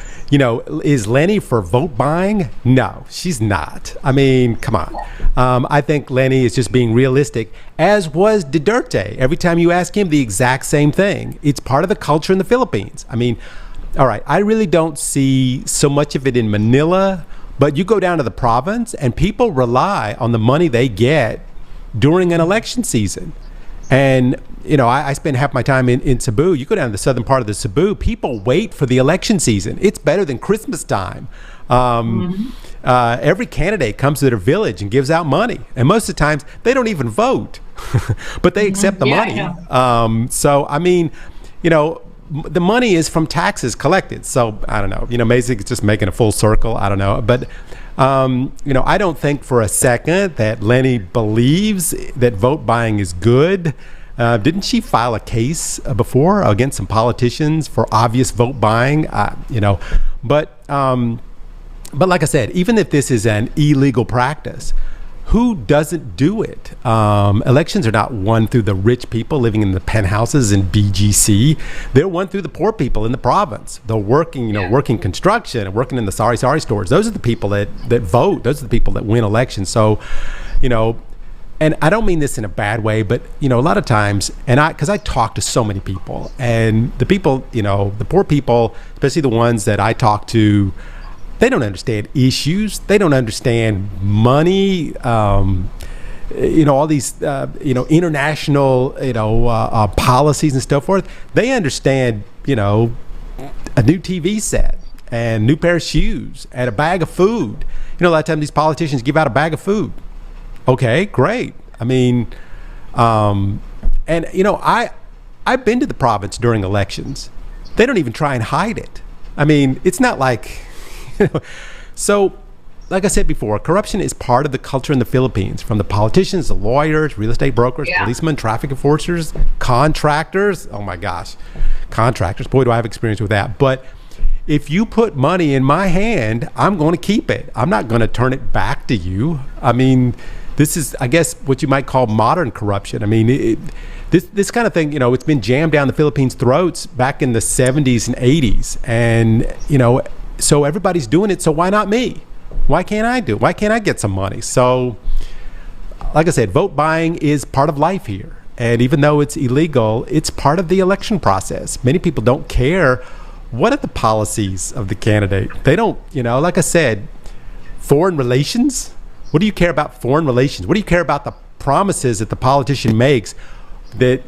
is Lenny for vote buying? No, she's not. I mean, come on. I think Lenny is just being realistic, as was Duterte. Every time you ask him, the exact same thing. It's part of the culture in the Philippines. I mean, all right, I really don't see so much of it in Manila, but you go down to the province and people rely on the money they get during an election season. And, I spend half my time in Cebu. You go down to the southern part of the Cebu, people wait for the election season. It's better than Christmas time. Every candidate comes to their village and gives out money. And most of the times, they don't even vote, but they accept the money. So, I mean, the money is from taxes collected. So, I don't know. Maybe it's just making a full circle. I don't know. But, I don't think for a second that Lenny believes that vote buying is good. Didn't she file a case before against some politicians for obvious vote buying? But like I said, even if this is an illegal practice, who doesn't do it? Elections are not won through the rich people living in the penthouses in BGC. They're won through the poor people in the province. They're working, working construction and working in the sari stores. Those are the people that vote. Those are the people that win elections. So, and I don't mean this in a bad way, but, a lot of times, because I talk to so many people, and the people, the poor people, especially the ones that I talk to, they don't understand issues. They don't understand money, all these, international, policies and so forth. They understand, a new TV set and new pair of shoes and a bag of food. A lot of times these politicians give out a bag of food. Okay, great. I mean, I've been to the province during elections. They don't even try and hide it. I mean, it's not like, So, like I said before, corruption is part of the culture in the Philippines, from the politicians, the lawyers, real estate brokers, policemen, traffic enforcers, contractors. Oh my gosh, contractors. Boy, do I have experience with that. But if you put money in my hand, I'm going to keep it. I'm not going to turn it back to you. I mean, this is, I guess, what you might call modern corruption. I mean, this kind of thing, it's been jammed down the Philippines' throats back in the 70s and 80s. And, so everybody's doing it. So why not me? Why can't I do it? Why can't I get some money? So, like I said, vote buying is part of life here. And even though it's illegal, it's part of the election process. Many people don't care what are the policies of the candidate. They don't, like I said, foreign relations. What do you care about foreign relations? What do you care about the promises that the politician makes that,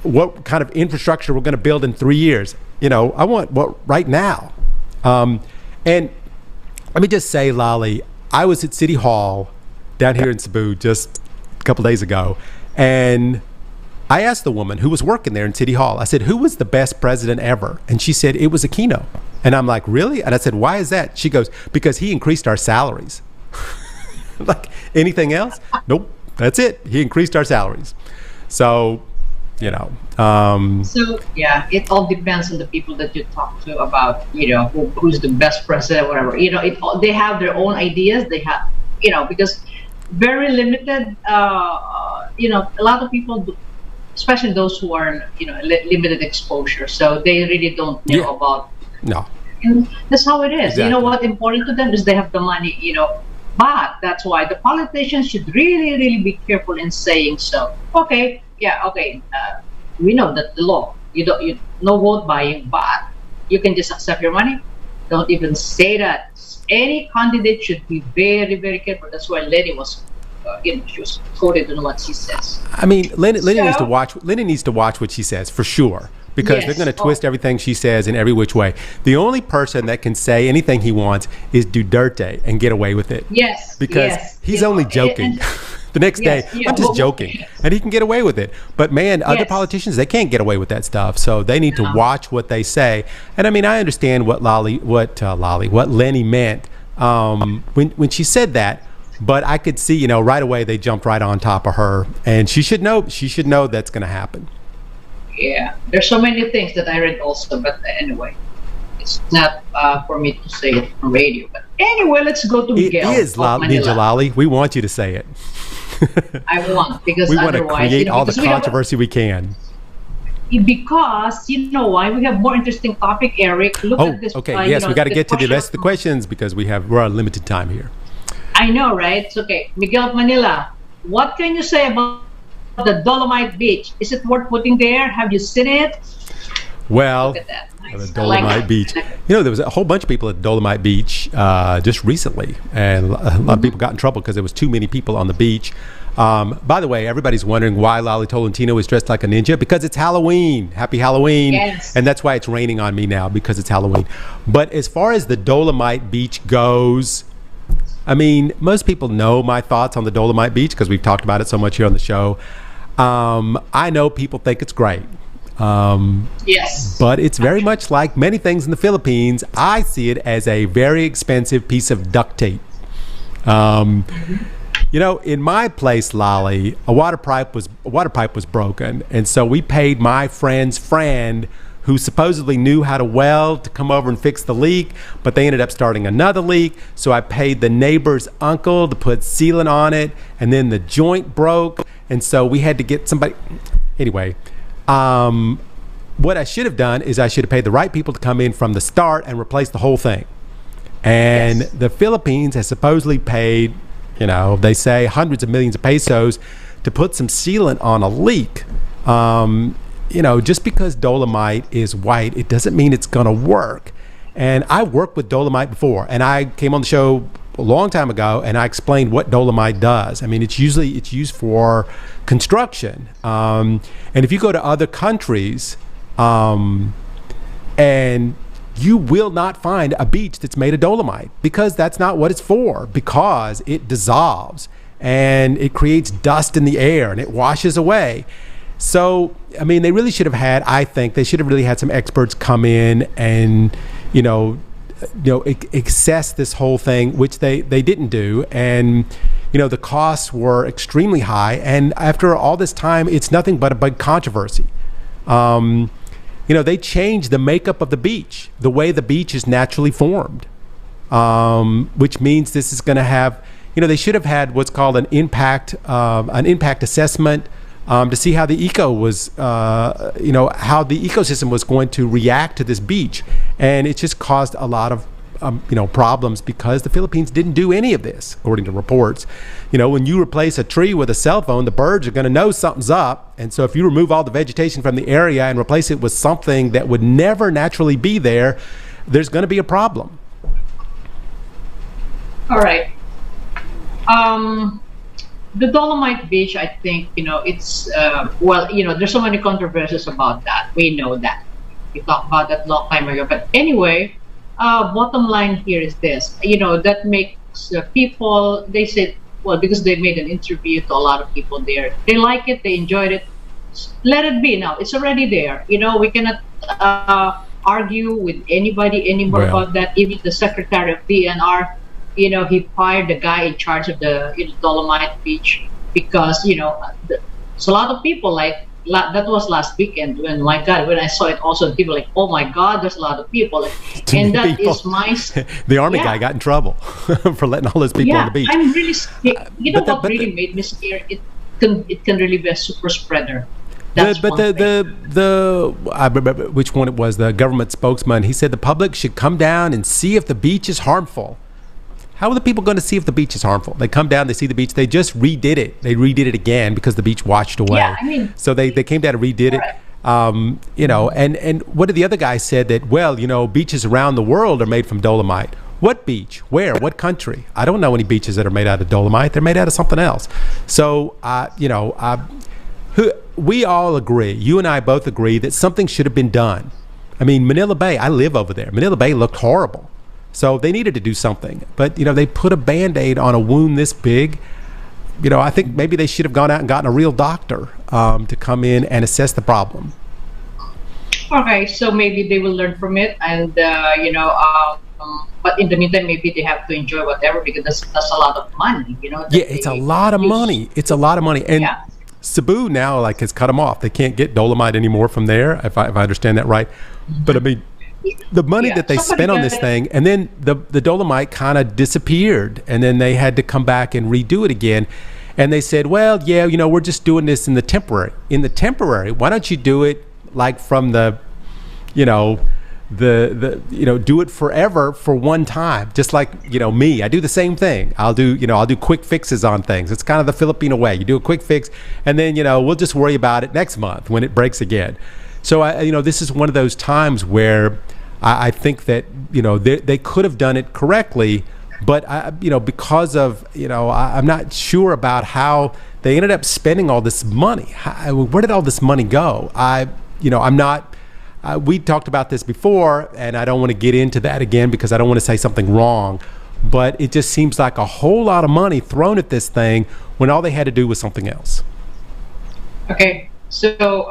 what kind of infrastructure we're going to build in 3 years? I want what right now. And let me just say, Lalie, I was at City Hall down here in Cebu just a couple days ago, and I asked the woman who was working there in City Hall, I said, who was the best president ever? And she said, it was Aquino. And I'm like, really? And I said, why is that? She goes, because he increased our salaries. Like, anything else? Nope, that's it. He increased our salaries. So, So it all depends on the people that you talk to about, who's the best president, whatever. They have their own ideas. They have, because very limited. A lot of people do, especially those who are, limited exposure. So they really don't know about. No. And that's how it is. Exactly. What important to them is they have the money. But that's why the politicians should really, really be careful in saying so. Okay. We know that the law, no vote buying, but you can just accept your money. Don't even say that. Any candidate should be very, very careful. That's why Lenny was, she was quoted on what she says. I mean, Lenny needs to watch. Lenny needs to watch what she says for sure, because they're going to twist everything she says in every which way. The only person that can say anything he wants is Duterte and get away with it. Yes, because he's only joking. The next day, I'm just joking, and he can get away with it. But man, other politicians, they can't get away with that stuff. So they need to watch what they say. And I mean, I understand what Lenny meant when she said that. But I could see, right away they jumped right on top of her, and she should know. She should know that's going to happen. Yeah, there's so many things that I read also, but anyway, it's not for me to say it on radio. But anyway, let's go to Miguel. It is Ninja Lalie. We want you to say it. I want, because we want to otherwise, create all the controversy we can. Because you know why, we have more interesting topic, Eric. Look at this. Okay. Yes, we got to get to the rest of the questions because we're on limited time here. I know, right? It's okay. Miguel of Manila, what can you say about the Dolomite Beach? Is it worth putting there? Have you seen it? Well, look at that. Nice. The Dolomite Beach. There was a whole bunch of people at Dolomite Beach just recently, and a lot of people got in trouble because there was too many people on the beach. By the way, everybody's wondering why Lalie Tolentino is dressed like a ninja, because it's Halloween. Happy Halloween. Yes. And that's why it's raining on me now, because it's Halloween. But as far as the Dolomite Beach goes, I mean, most people know my thoughts on the Dolomite Beach because we've talked about it so much here on the show. I know people think it's great. Yes. But it's very much like many things in the Philippines. I see it as a very expensive piece of duct tape. In my place, Lalie, a water pipe was broken, and so we paid my friend's friend, who supposedly knew how to weld, to come over and fix the leak, but they ended up starting another leak. So I paid the neighbor's uncle to put sealant on it, and then the joint broke, and so we had to get somebody. Anyway, what I should have done is I should have paid the right people to come in from the start and replace the whole thing. And Yes. the Philippines has supposedly paid, they say hundreds of millions of pesos to put some sealant on a leak. Just because Dolomite is white, it doesn't mean it's going to work. And I worked with Dolomite before, and I came on the show a long time ago, and I explained what Dolomite does. I mean, it's used for construction. And if you go to other countries, and you will not find a beach that's made of Dolomite, because that's not what it's for, because it dissolves and it creates dust in the air and it washes away. So, I mean, they really should have had, I think, they should have really had some experts come in and, assess this whole thing, which they didn't do. And, the costs were extremely high. And after all this time, it's nothing but a big controversy. They changed the makeup of the beach, the way the beach is naturally formed, which means this is going to have, they should have had what's called an impact assessment, to see how the how the ecosystem was going to react to this beach. And it just caused a lot of, problems, because the Philippines didn't do any of this, according to reports. When you replace a tree with a cell phone, the birds are going to know something's up. And so if you remove all the vegetation from the area and replace it with something that would never naturally be there, there's going to be a problem. All right. The Dolomite Beach, I think, it's, there's so many controversies about that. We know that. We talked about that long time ago. But anyway, bottom line here is this. That makes people, they said, well, because they made an interview to a lot of people there. They like it. They enjoyed it. Let it be now. It's already there. We cannot argue with anybody anymore about that. Even the Secretary of DNR, he fired the guy in charge of the Dolomite Beach because, it's a lot of people, that was last weekend when, my God, when I saw it also, people like, oh my God, there's a lot of people. And that is my... The army guy got in trouble for letting all those people on the beach. I'm really scared. What really made me scared? It can really be a super spreader. I remember which one it was, the government spokesman, he said the public should come down and see if the beach is harmful. How are the people going to see if the beach is harmful? They come down, they see the beach, they just redid it. They redid it again because the beach washed away. Yeah, I mean, so they came down and redid it. And what did the other guy said that, beaches around the world are made from Dolomite. What beach? Where? What country? I don't know any beaches that are made out of Dolomite. They're made out of something else. So, we all agree, you and I both agree that something should have been done. I mean, Manila Bay, I live over there. Manila Bay looked horrible. So they needed to do something. But, they put a Band-Aid on a wound this big. I think maybe they should have gone out and gotten a real doctor to come in and assess the problem. Okay, so maybe they will learn from it. And, But in the meantime, maybe they have to enjoy whatever because that's a lot of money, Yeah, it's a lot of money. It's a lot of money. And Yeah. Cebu now has cut them off. They can't get Dolomite anymore from there, if I understand that right. But I mean, the money Yeah, that they somebody spent on got this it. thing, and then the Dolomite kind of disappeared, and then they had to come back and redo it again. And they said, well, yeah, we're just doing this in the temporary. In the temporary, why don't you do it like from the do it forever for one time, just like me. I do the same thing. I'll do quick fixes on things. It's kind of the Filipino way. You do a quick fix, and then we'll just worry about it next month when it breaks again. So this is one of those times where I think that they could have done it correctly, but because of I'm not sure about how they ended up spending all this money. Where did all this money go? I'm not. We talked about this before, and I don't want to get into that again because I don't want to say something wrong. But it just seems like a whole lot of money thrown at this thing when all they had to do was something else. Okay, so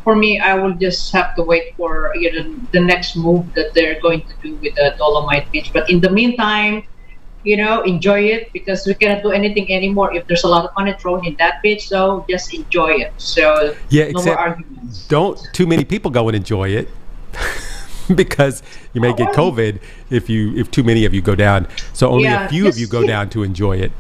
for me, I will just have to wait for the next move that they're going to do with the Dolomite Beach. But in the meantime, enjoy it because we cannot do anything anymore if there's a lot of money thrown in that beach. So just enjoy it. So Yeah, no more except arguments. don't too many people go and enjoy it because you may get COVID if too many of you go down. So only Yeah, a few of you go down to enjoy it,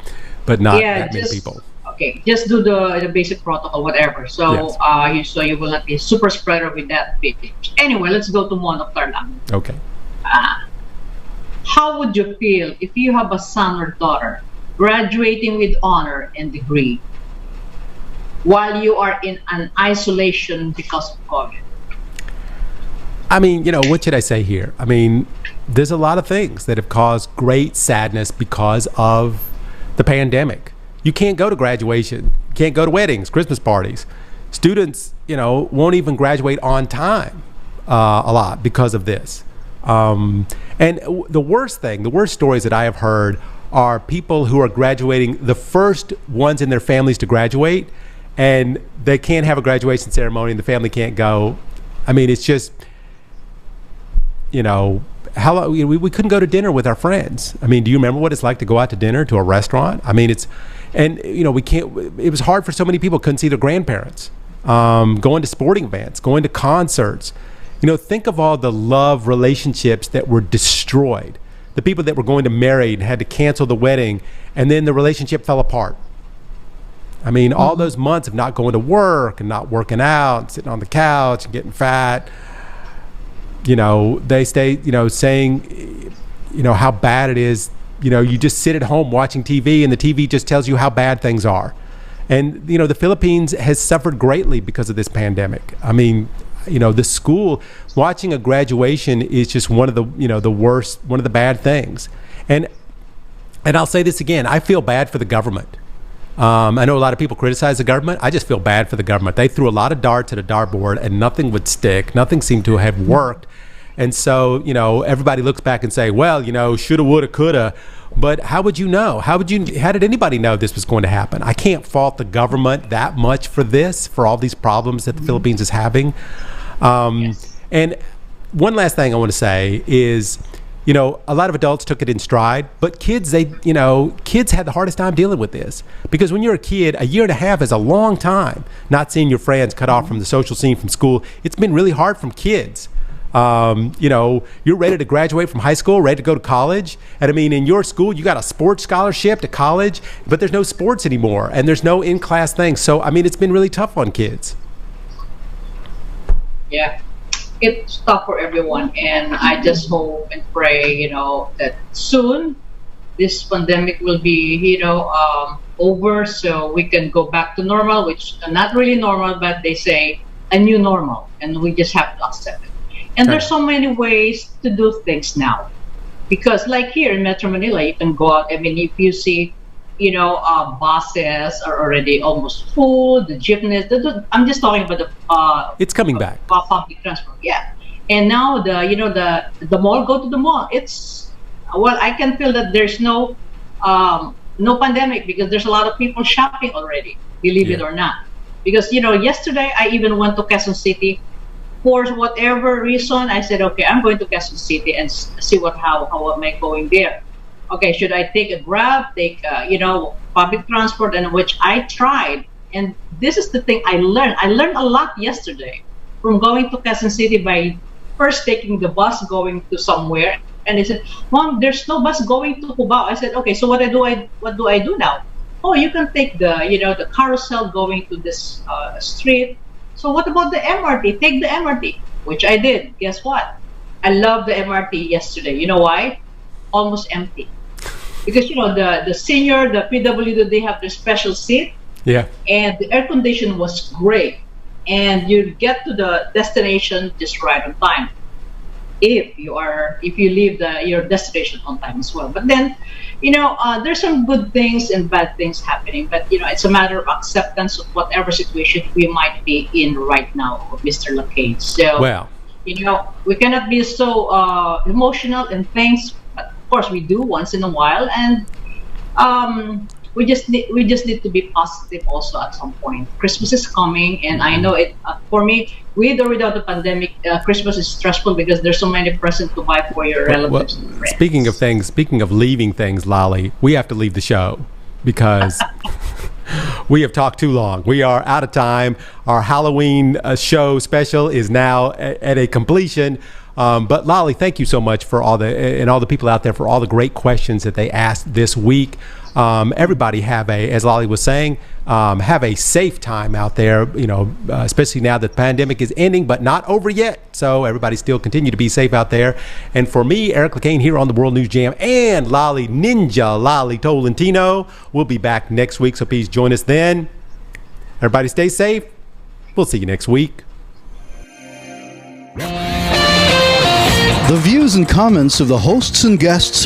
but not that many people. Okay, just do the basic protocol, whatever. So Yes. you will not be a super spreader with that beach. Anyway, let's go to Mono Tarlac. Okay. How would you feel if you have a son or daughter graduating with honor and degree while you are in an isolation because of COVID? I mean, what should I say here? I mean, there's a lot of things that have caused great sadness because of the pandemic. You can't go to graduation. You can't go to weddings, Christmas parties. Students, won't even graduate on time a lot because of this. And the worst stories that I have heard are people who are graduating, the first ones in their families to graduate, and they can't have a graduation ceremony and the family can't go. I mean, it's just, how we couldn't go to dinner with our friends. I mean, do you remember what it's like to go out to dinner to a restaurant? I mean, we can't, it was hard for so many people, couldn't see their grandparents, going to sporting events, going to concerts. Think of all the love relationships that were destroyed. The people that were going to marry and had to cancel the wedding, and then the relationship fell apart. I mean, all those months of not going to work and not working out, sitting on the couch and getting fat, they stay, saying, how bad it is. You just sit at home watching TV, and the TV just tells you how bad things are. And, the Philippines has suffered greatly because of this pandemic. I mean, the school, watching a graduation is just one of the, the worst, one of the bad things. And I'll say this again, I feel bad for the government. I know a lot of people criticize the government. I just feel bad for the government. They threw a lot of darts at a dartboard and nothing would stick. Nothing seemed to have worked. And so, everybody looks back and say, well, shoulda, woulda, coulda. But how would you know? How did anybody know this was going to happen? I can't fault the government that much for this, for all these problems that the Philippines is having. And one last thing I want to say is, a lot of adults took it in stride, but kids had the hardest time dealing with this. Because when you're a kid, a year and a half is a long time not seeing your friends, cut off from the social scene, from school. It's been really hard from kids. You're ready to graduate from high school, ready to go to college. And I mean, in your school, you got a sports scholarship to college, but there's no sports anymore and there's no in-class things. So, I mean, it's been really tough on kids. Yeah, it's tough for everyone. And I just hope and pray, that soon this pandemic will be, over so we can go back to normal, which not really normal, but they say a new normal. And we just have to accept it. And there's so many ways to do things now. Because like here in Metro Manila, you can go out. I mean, if you see, buses are already almost full, the jeepneys. I'm just talking about the... it's coming back. Public transport, yeah. And now the mall, go to the mall. I can feel that there's no pandemic because there's a lot of people shopping already, believe it or not. Because, yesterday I even went to Quezon City. for whatever reason, I said, okay, I'm going to Quezon City and see how am I going there. Okay, should I take a Grab, take public transport, and which I tried. And this is the thing I learned. I learned a lot yesterday from going to Quezon City by first taking the bus going to somewhere. And they said, Mom, there's no bus going to Cubao. I said, okay, so what do I do now? Oh, you can take the carousel going to this street. So what about the MRT? Take the MRT, which I did. Guess what? I love the MRT yesterday. You know why? Almost empty. Because the senior, the PWD, they have their special seat. Yeah. And the air condition was great. And you get to the destination just right on time. If you leave your destination on time as well. But then, there's some good things and bad things happening. But it's a matter of acceptance of whatever situation we might be in right now, Mr. Lecain. So, Well, we cannot be so emotional in things. But of course, we do once in a while, and we just need to be positive also at some point. Christmas is coming, and I know it for me, with or without the pandemic, Christmas is stressful because there's so many presents to buy for your relatives and friends. Speaking of leaving things, Lalie, we have to leave the show because we have talked too long. We are out of time. Our Halloween show special is now at a completion. But Lalie, thank you so much for all the people out there for all the great questions that they asked this week. Everybody as Lalie was saying, have a safe time out there, especially now that the pandemic is ending, but not over yet. So everybody still continue to be safe out there. And for me, Eric Lecain here on the World News Jam, and Lalie Tolentino, we'll be back next week. So please join us then. Everybody stay safe. We'll see you next week. The views and comments of the hosts and guests